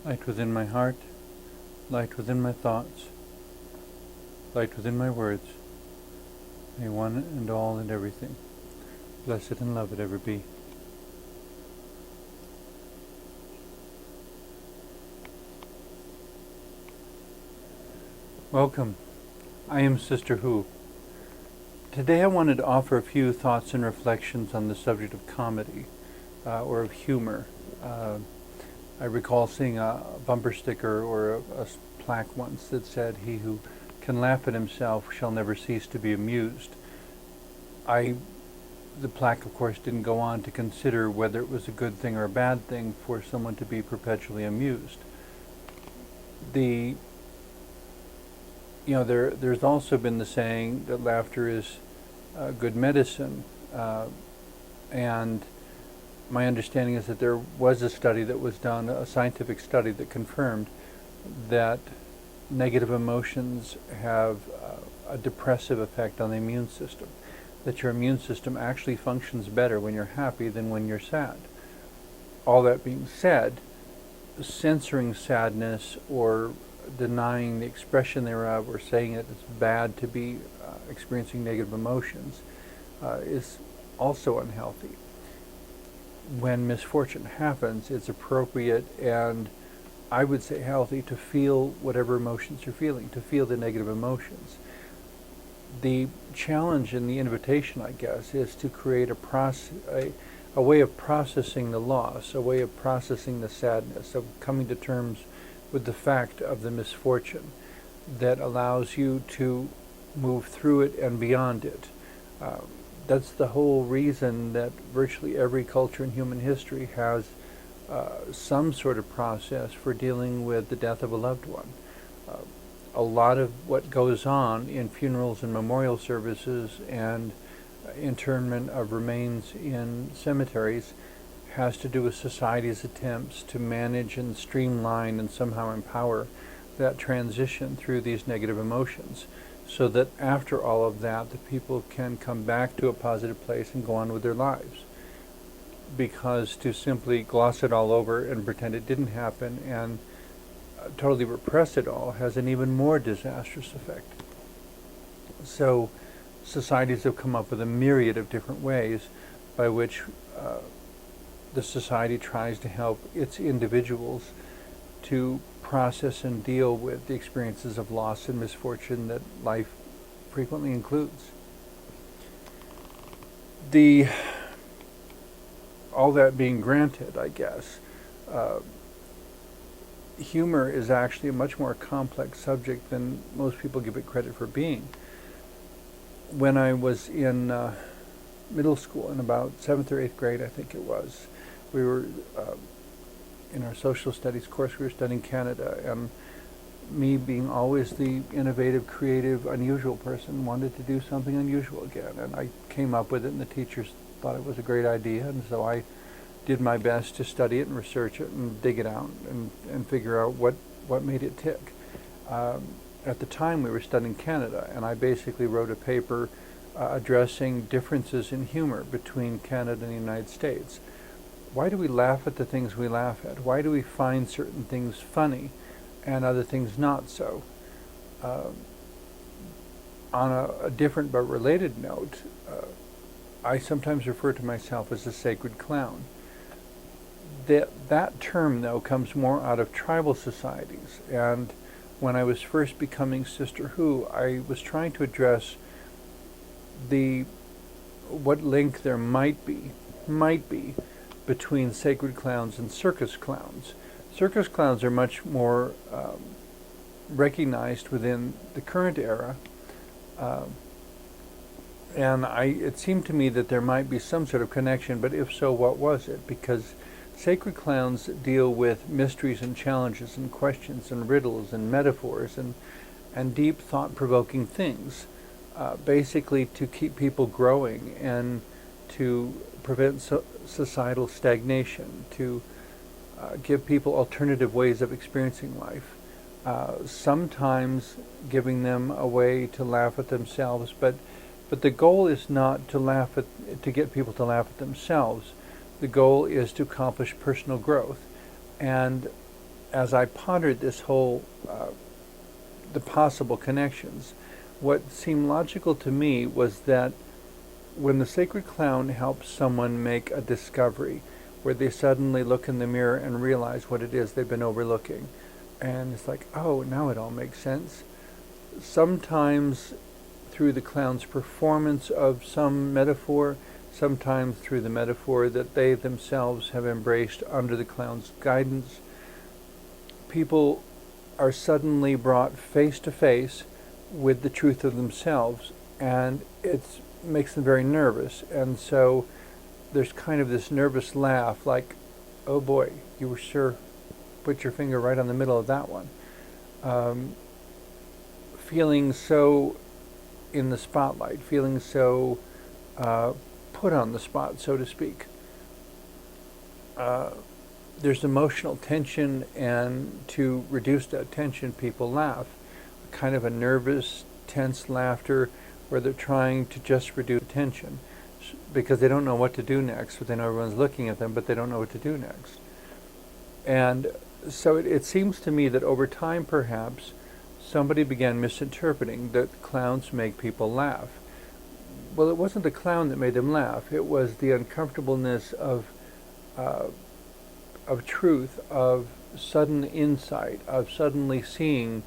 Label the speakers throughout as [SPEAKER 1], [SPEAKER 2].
[SPEAKER 1] light within my heart, light within my thoughts, light within my words, may one and all and everything, blessed and loved ever be. Welcome. I am Sister Who. Today I wanted to offer a few thoughts and reflections on the subject of comedy, or of humor. I recall seeing a bumper sticker or a plaque once that said, "He who can laugh at himself shall never cease to be amused." The plaque, of course, didn't go on to consider whether it was a good thing or a bad thing for someone to be perpetually amused. There's also been the saying that laughter is good medicine, and my understanding is that there was a study that was done, a scientific study that confirmed that negative emotions have a depressive effect on the immune system, that your immune system actually functions better when you're happy than when you're sad. All that being said, censoring sadness or denying the expression thereof or saying that it's bad to be experiencing negative emotions is also unhealthy. When misfortune happens, it's appropriate and I would say healthy to feel whatever emotions you're feeling, to feel the negative emotions. The challenge and the invitation, I guess, is to create a way of processing the loss, a way of processing the sadness, of coming to terms with the fact of the misfortune that allows you to move through it and beyond it. That's the whole reason that virtually every culture in human history has some sort of process for dealing with the death of a loved one. A lot of what goes on in funerals and memorial services and internment of remains in cemeteries has to do with society's attempts to manage and streamline and somehow empower that transition through these negative emotions, so that after all of that, the people can come back to a positive place and go on with their lives. Because to simply gloss it all over and pretend it didn't happen and totally repress it all has an even more disastrous effect. So societies have come up with a myriad of different ways by which the society tries to help its individuals to process and deal with the experiences of loss and misfortune that life frequently includes. All that being granted, I guess, humor is actually a much more complex subject than most people give it credit for being. When I was in middle school, in about 7th or 8th grade, I think it was, we were in our social studies course, we were studying Canada, and me being always the innovative, creative, unusual person wanted to do something unusual again, and I came up with it, and the teachers thought it was a great idea, and so I did my best to study it and research it and dig it out and figure out what made it tick. At the time we were studying Canada, and I basically wrote a paper addressing differences in humor between Canada and the United States. Why do we laugh at the things we laugh at? Why do we find certain things funny and other things not so? On a different but related note, I sometimes refer to myself as a sacred clown. That term, though, comes more out of tribal societies, and when I was first becoming Sister Who, I was trying to address what link there might be between sacred clowns and circus clowns. Circus clowns are much more recognized within the current era, and it seemed to me that there might be some sort of connection, but if so, what was it? Because sacred clowns deal with mysteries and challenges and questions and riddles and metaphors and deep thought-provoking things, basically to keep people growing and to prevent societal stagnation, to give people alternative ways of experiencing life, sometimes giving them a way to laugh at themselves, but the goal is not to get people to laugh at themselves. The goal is to accomplish personal growth. And as I pondered this whole, the possible connections, what seemed logical to me was that when the sacred clown helps someone make a discovery, where they suddenly look in the mirror and realize what it is they've been overlooking, and it's like, oh, now it all makes sense. Sometimes through the clown's performance of some metaphor, sometimes through the metaphor that they themselves have embraced under the clown's guidance, people are suddenly brought face to face with the truth of themselves, and it makes them very nervous. And so there's kind of this nervous laugh, like, oh boy, you were sure put your finger right on the middle of that one. Feeling so in the spotlight, feeling so put on the spot, so to speak. There's emotional tension, and to reduce that tension, people laugh. Kind of a nervous, tense laughter where they're trying to just reduce tension because they don't know what to do next, but they know everyone's looking at them, but they don't know what to do next. And so it seems to me that over time, perhaps, somebody began misinterpreting that clowns make people laugh. Well, it wasn't the clown that made them laugh. It was the uncomfortableness of truth, of sudden insight, of suddenly seeing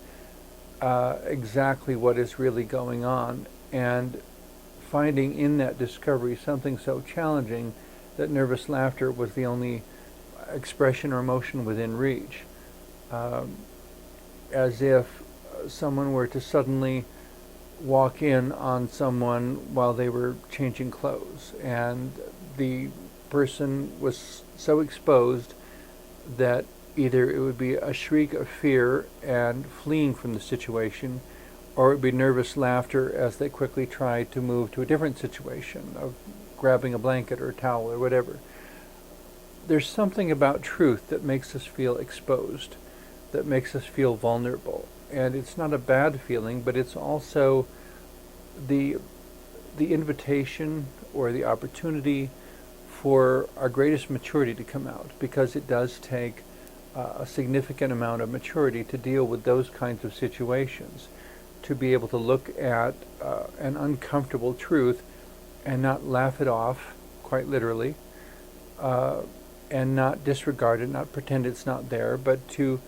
[SPEAKER 1] exactly what is really going on, and finding in that discovery something so challenging that nervous laughter was the only expression or emotion within reach. As if someone were to suddenly walk in on someone while they were changing clothes, and the person was so exposed that either it would be a shriek of fear and fleeing from the situation, or it would be nervous laughter as they quickly tried to move to a different situation of grabbing a blanket or a towel or whatever. There's something about truth that makes us feel exposed, that makes us feel vulnerable. And it's not a bad feeling, but it's also the invitation or the opportunity for our greatest maturity to come out, because it does take a significant amount of maturity to deal with those kinds of situations, to be able to look at an uncomfortable truth and not laugh it off, quite literally, and not disregard it, not pretend it's not there, but to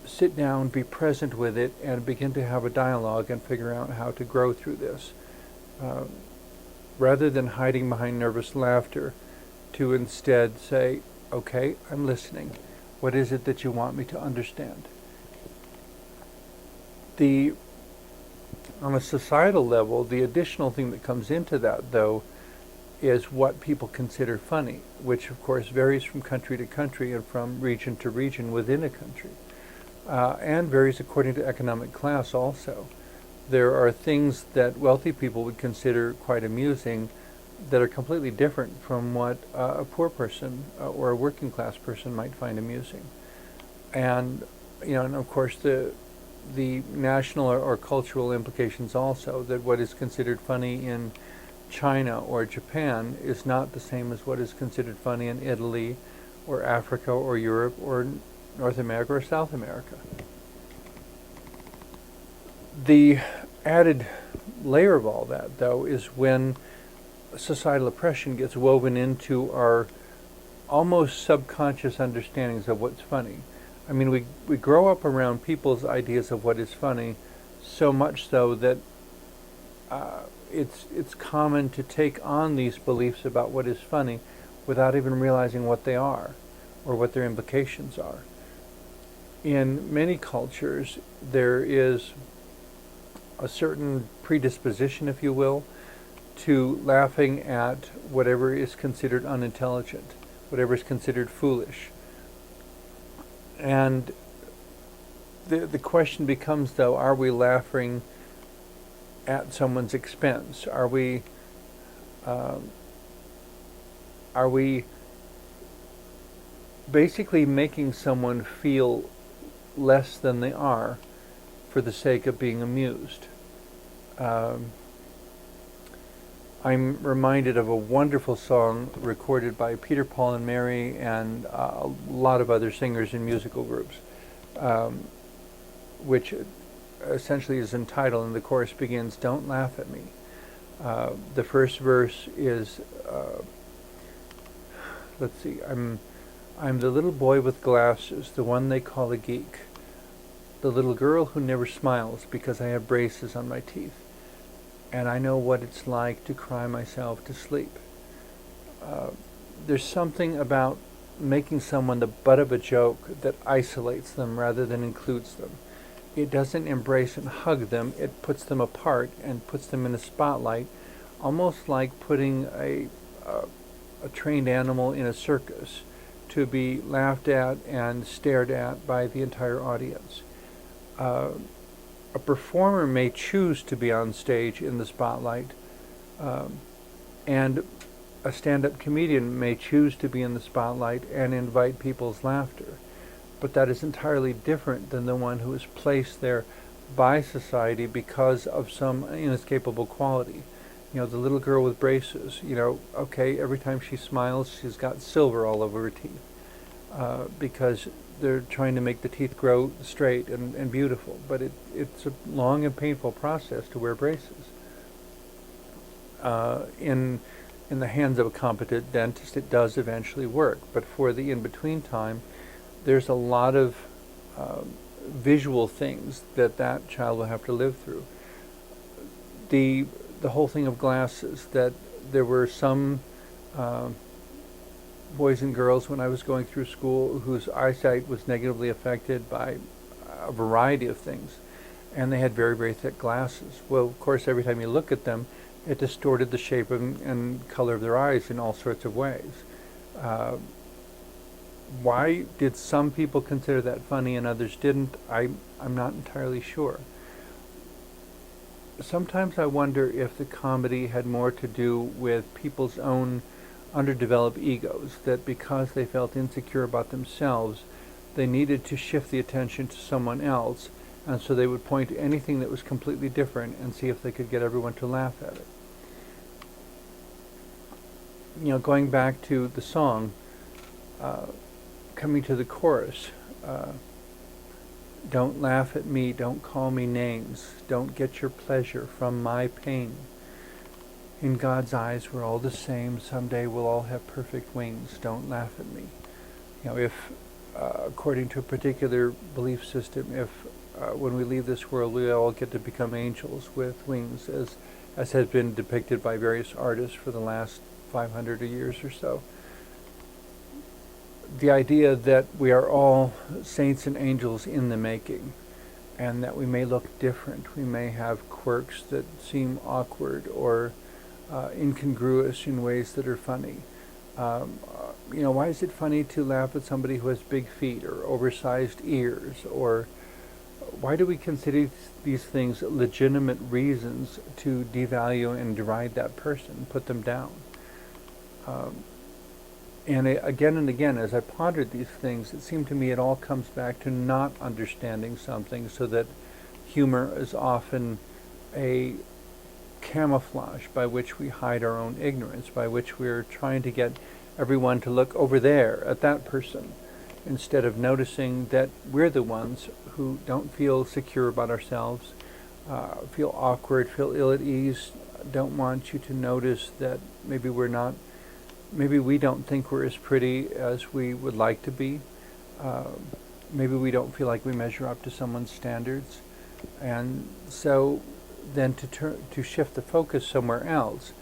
[SPEAKER 1] sit down, be present with it, and begin to have a dialogue and figure out how to grow through this. Rather than hiding behind nervous laughter, to instead say, okay, I'm listening. What is it that you want me to understand? On a societal level, the additional thing that comes into that, though, is what people consider funny, which of course varies from country to country and from region to region within a country, and varies according to economic class also. There are things that wealthy people would consider quite amusing that are completely different from what a poor person or a working class person might find amusing. And and of course the national or cultural implications also, that what is considered funny in China or Japan is not the same as what is considered funny in Italy or Africa or Europe or North America or South America. The added layer of all that, though, is when societal oppression gets woven into our almost subconscious understandings of what's funny. I mean, we grow up around people's ideas of what is funny, so much so that it's common to take on these beliefs about what is funny without even realizing what they are or what their implications are. In many cultures, there is a certain predisposition, if you will, to laughing at whatever is considered unintelligent, whatever is considered foolish. And the question becomes, though, are we laughing at someone's expense? Are we basically making someone feel less than they are for the sake of being amused? I'm reminded of a wonderful song recorded by Peter, Paul, and Mary and a lot of other singers in musical groups, which essentially is entitled, and the chorus begins, "Don't laugh at me." The first verse is, let's see, I'm the little boy with glasses, the one they call a geek, the little girl who never smiles because I have braces on my teeth, and I know what it's like to cry myself to sleep. There's something about making someone the butt of a joke that isolates them rather than includes them. It doesn't embrace and hug them, it puts them apart and puts them in a spotlight, almost like putting a trained animal in a circus to be laughed at and stared at by the entire audience. A performer may choose to be on stage in the spotlight, and a stand-up comedian may choose to be in the spotlight and invite people's laughter. But that is entirely different than the one who is placed there by society because of some inescapable quality. The little girl with braces, okay, every time she smiles, she's got silver all over her teeth, because they're trying to make the teeth grow straight and beautiful. But it's a long and painful process to wear braces. In the hands of a competent dentist, it does eventually work. But for the in-between time, there's a lot of visual things that child will have to live through. The whole thing of glasses, that there were some boys and girls when I was going through school whose eyesight was negatively affected by a variety of things, and they had very, very thick glasses. Well, of course, every time you look at them, it distorted the shape and color of their eyes in all sorts of ways. Why did some people consider that funny and others didn't? I'm not entirely sure. Sometimes I wonder if the comedy had more to do with people's own underdeveloped egos, that because they felt insecure about themselves, they needed to shift the attention to someone else, and so they would point to anything that was completely different and see if they could get everyone to laugh at it. Going back to the song, coming to the chorus, don't laugh at me, don't call me names, don't get your pleasure from my pain. In God's eyes, we're all the same. Someday we'll all have perfect wings. Don't laugh at me. If, according to a particular belief system, if when we leave this world, we all get to become angels with wings, as has been depicted by various artists for the last 500 years or so. The idea that we are all saints and angels in the making, and that we may look different, we may have quirks that seem awkward or incongruous in ways that are funny. Why is it funny to laugh at somebody who has big feet or oversized ears? Or why do we consider these things legitimate reasons to devalue and deride that person, put them down? And again and again, as I pondered these things, it seemed to me it all comes back to not understanding something, so that humor is often a camouflage by which we hide our own ignorance, by which we're trying to get everyone to look over there at that person, instead of noticing that we're the ones who don't feel secure about ourselves, feel awkward, feel ill at ease, don't want you to notice that maybe we don't think we're as pretty as we would like to be. Maybe we don't feel like we measure up to someone's standards. And so then to shift the focus somewhere else,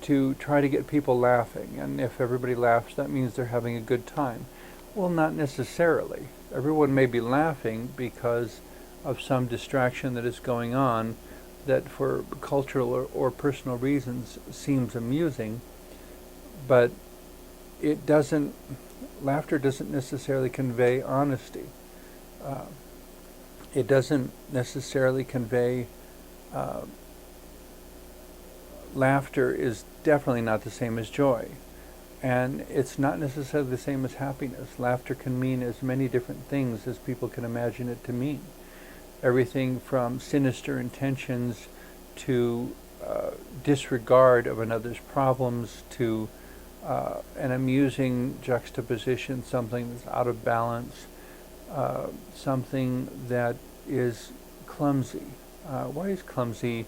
[SPEAKER 1] to try to get people laughing. And if everybody laughs, that means they're having a good time. Well, not necessarily. Everyone may be laughing because of some distraction that is going on that for cultural or personal reasons seems amusing, but laughter doesn't necessarily convey honesty. It doesn't necessarily convey, laughter is definitely not the same as joy. And it's not necessarily the same as happiness. Laughter can mean as many different things as people can imagine it to mean. Everything from sinister intentions to disregard of another's problems to an amusing juxtaposition, something that's out of balance, something that is clumsy. Why is clumsy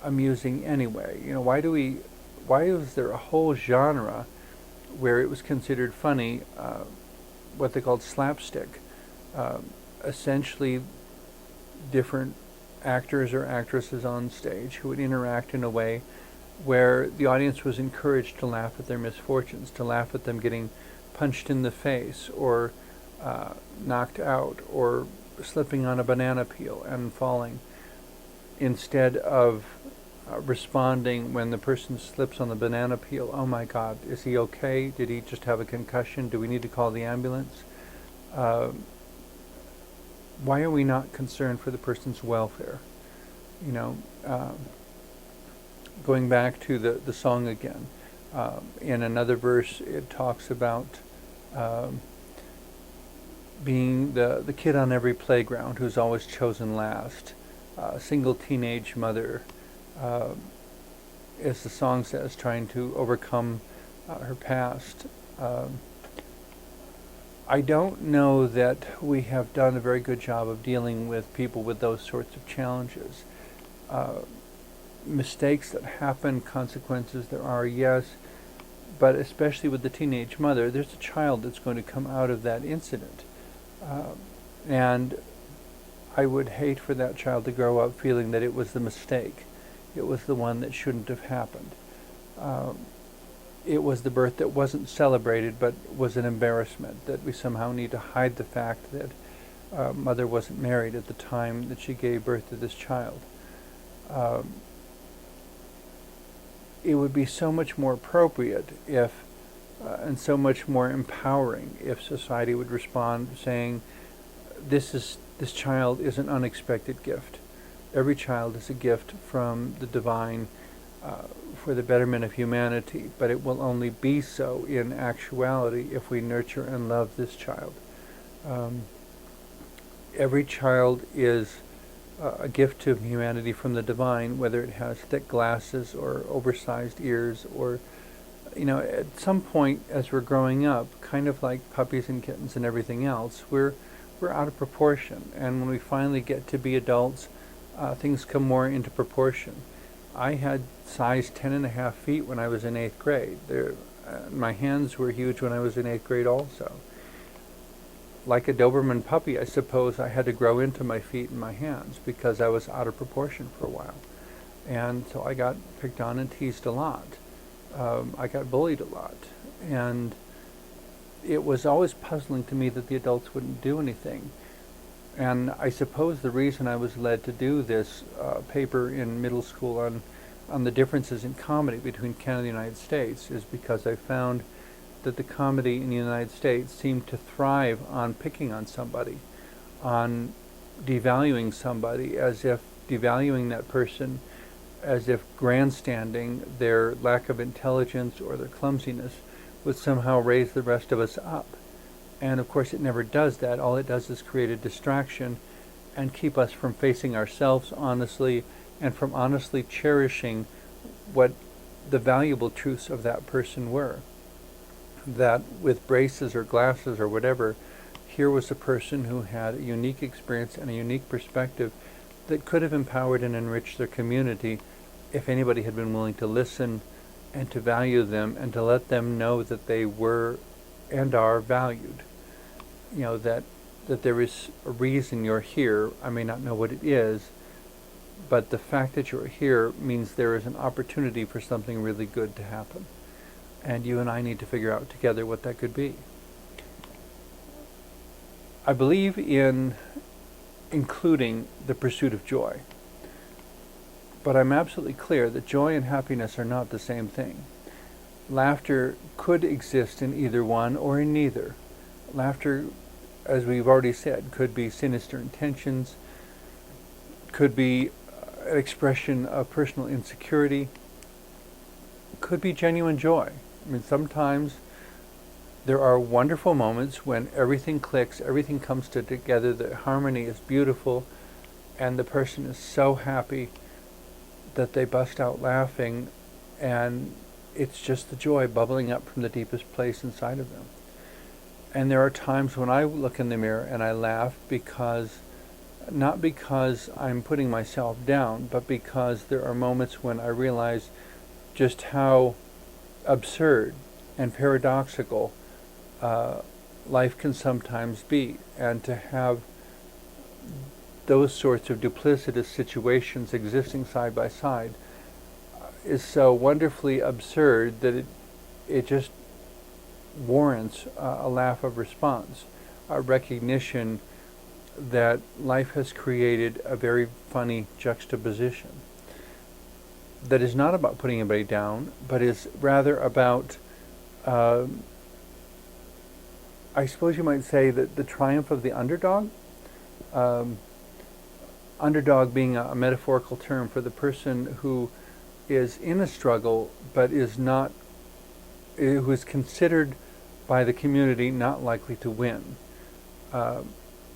[SPEAKER 1] amusing anyway? Why is there a whole genre where it was considered funny, what they called slapstick? Essentially, different actors or actresses on stage who would interact in a way where the audience was encouraged to laugh at their misfortunes, to laugh at them getting punched in the face or knocked out or slipping on a banana peel and falling, instead of responding when the person slips on the banana peel. Oh my God, is he okay? Did he just have a concussion? Do we need to call the ambulance? Why are we not concerned for the person's welfare? Going back to the song again, in another verse it talks about being the kid on every playground who's always chosen last, single teenage mother, as the song says, trying to overcome her past. I don't know that we have done a very good job of dealing with people with those sorts of challenges. Mistakes that happen, consequences there are, yes, but especially with the teenage mother, there's a child that's going to come out of that incident. And I would hate for that child to grow up feeling that it was the mistake. It was the one that shouldn't have happened. It was the birth that wasn't celebrated but was an embarrassment, that we somehow need to hide the fact that mother wasn't married at the time that she gave birth to this child. It would be so much more appropriate if, and so much more empowering if society would respond saying, this child is an unexpected gift. Every child is a gift from the divine for the betterment of humanity, but it will only be so in actuality if we nurture and love this child. Every child is a gift to humanity from the divine, whether it has thick glasses or oversized ears, or at some point as we're growing up, kind of like puppies and kittens and everything else, we're out of proportion, and when we finally get to be adults, things come more into proportion. I had size 10.5 feet when I was in 8th grade. My hands were huge when I was in 8th grade also. Like a Doberman puppy, I suppose I had to grow into my feet and my hands because I was out of proportion for a while. And so I got picked on and teased a lot. I got bullied a lot. And it was always puzzling to me that the adults wouldn't do anything. And I suppose the reason I was led to do this paper in middle school on the differences in comedy between Canada and the United States is because I found that the comedy in the United States seemed to thrive on picking on somebody, on devaluing somebody, as if devaluing that person, as if grandstanding their lack of intelligence or their clumsiness would somehow raise the rest of us up. And of course it never does that. All it does is create a distraction and keep us from facing ourselves honestly and from honestly cherishing what the valuable truths of that person were. That with braces or glasses or whatever, here was a person who had a unique experience and a unique perspective that could have empowered and enriched their community if anybody had been willing to listen and to value them and to let them know that they were and are valued. That there is a reason you're here. I may not know what it is, but the fact that you're here means there is an opportunity for something really good to happen. And you and I need to figure out together what that could be. I believe in including the pursuit of joy. But I'm absolutely clear that joy and happiness are not the same thing. Laughter could exist in either one or in neither. Laughter, as we've already said, could be sinister intentions, could be an expression of personal insecurity, could be genuine joy. I mean, sometimes there are wonderful moments when everything clicks, everything comes together, the harmony is beautiful, and the person is so happy that they bust out laughing, and it's just the joy bubbling up from the deepest place inside of them. And there are times when I look in the mirror and I laugh not because I'm putting myself down, but because there are moments when I realize just how absurd and paradoxical life can sometimes be, and to have those sorts of duplicitous situations existing side by side is so wonderfully absurd that it just warrants a laugh of response, a recognition that life has created a very funny juxtaposition that is not about putting anybody down, but is rather about, I suppose you might say, that the triumph of the underdog. Underdog being a metaphorical term for the person who is in a struggle but is not, who is considered by the community not likely to win.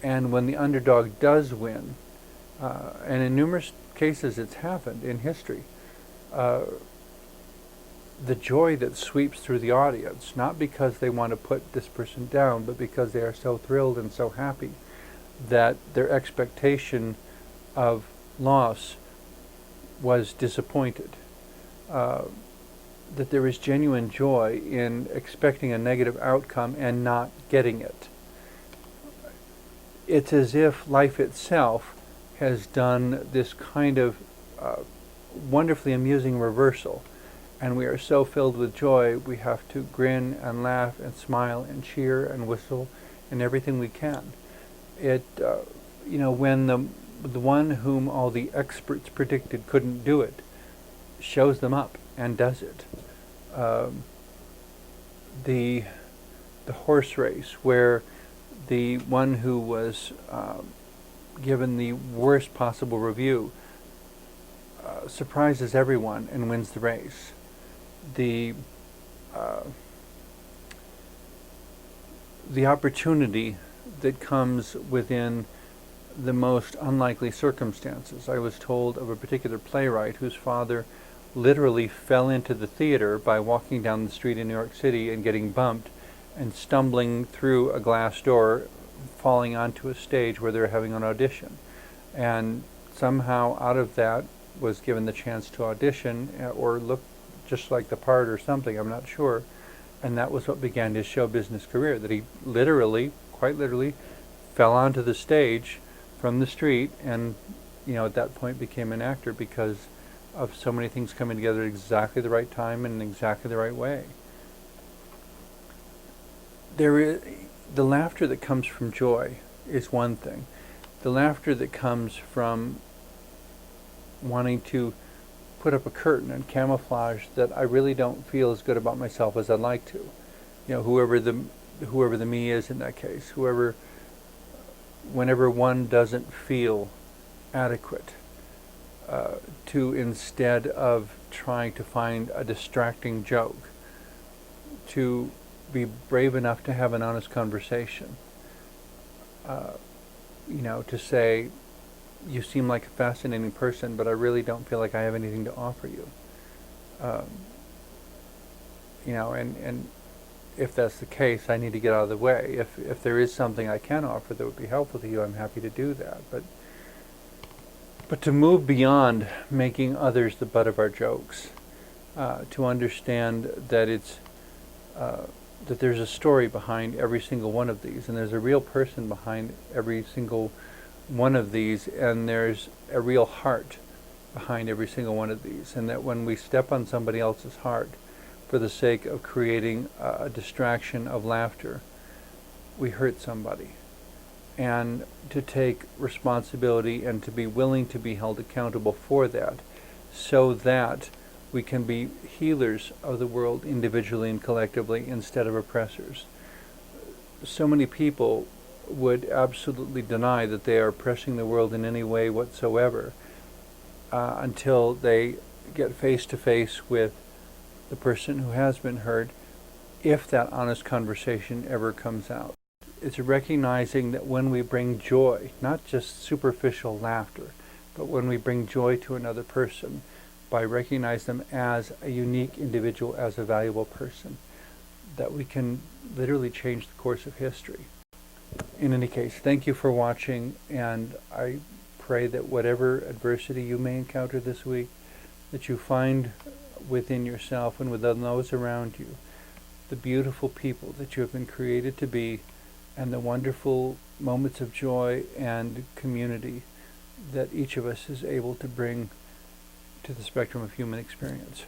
[SPEAKER 1] And when the underdog does win, and in numerous cases it's happened in history, the joy that sweeps through the audience, not because they want to put this person down, but because they are so thrilled and so happy that their expectation of loss was disappointed. That there is genuine joy in expecting a negative outcome and not getting it. It's as if life itself has done this kind of wonderfully amusing reversal, and we are so filled with joy we have to grin and laugh and smile and cheer and whistle and everything we can. When the one whom all the experts predicted couldn't do it shows them up and does it. The horse race where the one who was given the worst possible review surprises everyone and wins the race. The opportunity that comes within the most unlikely circumstances. I was told of a particular playwright whose father literally fell into the theater by walking down the street in New York City and getting bumped and stumbling through a glass door, falling onto a stage where they were having an audition. And somehow out of that was given the chance to audition or look just like the part or something, I'm not sure. And that was what began his show business career, that he literally, quite literally, fell onto the stage from the street and, at that point became an actor because of so many things coming together at exactly the right time and in exactly the right way. The laughter that comes from joy is one thing. The laughter that comes from wanting to put up a curtain and camouflage that I really don't feel as good about myself as I'd like to. Whoever the me is in that case, whenever one doesn't feel adequate, to, instead of trying to find a distracting joke, to be brave enough to have an honest conversation. To say, you seem like a fascinating person, but I really don't feel like I have anything to offer you. And if that's the case, I need to get out of the way. If there is something I can offer that would be helpful to you, I'm happy to do that. But to move beyond making others the butt of our jokes, to understand that that there's a story behind every single one of these, and there's a real person behind every single one of these, and there's a real heart behind every single one of these, and that when we step on somebody else's heart for the sake of creating a distraction of laughter, we hurt somebody. And to take responsibility and to be willing to be held accountable for that, so that we can be healers of the world individually and collectively instead of oppressors. So many people would absolutely deny that they are oppressing the world in any way whatsoever until they get face to face with the person who has been hurt, if that honest conversation ever comes out. It's recognizing that when we bring joy, not just superficial laughter, but when we bring joy to another person, by recognizing them as a unique individual, as a valuable person, that we can literally change the course of history. In any case, thank you for watching, and I pray that whatever adversity you may encounter this week, that you find within yourself and within those around you the beautiful people that you have been created to be, and the wonderful moments of joy and community that each of us is able to bring to the spectrum of human experience,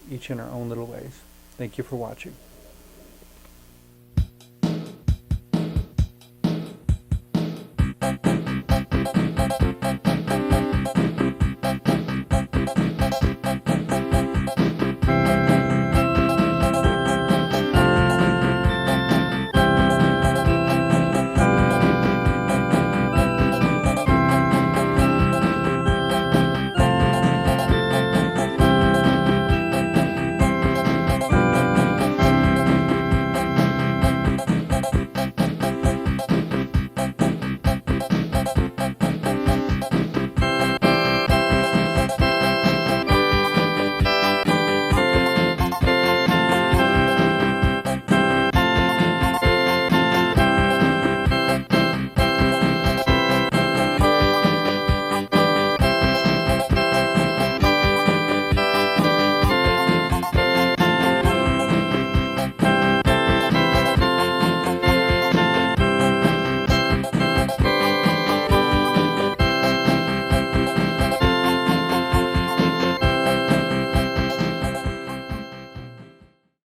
[SPEAKER 1] each in our own little ways. Thank you for watching.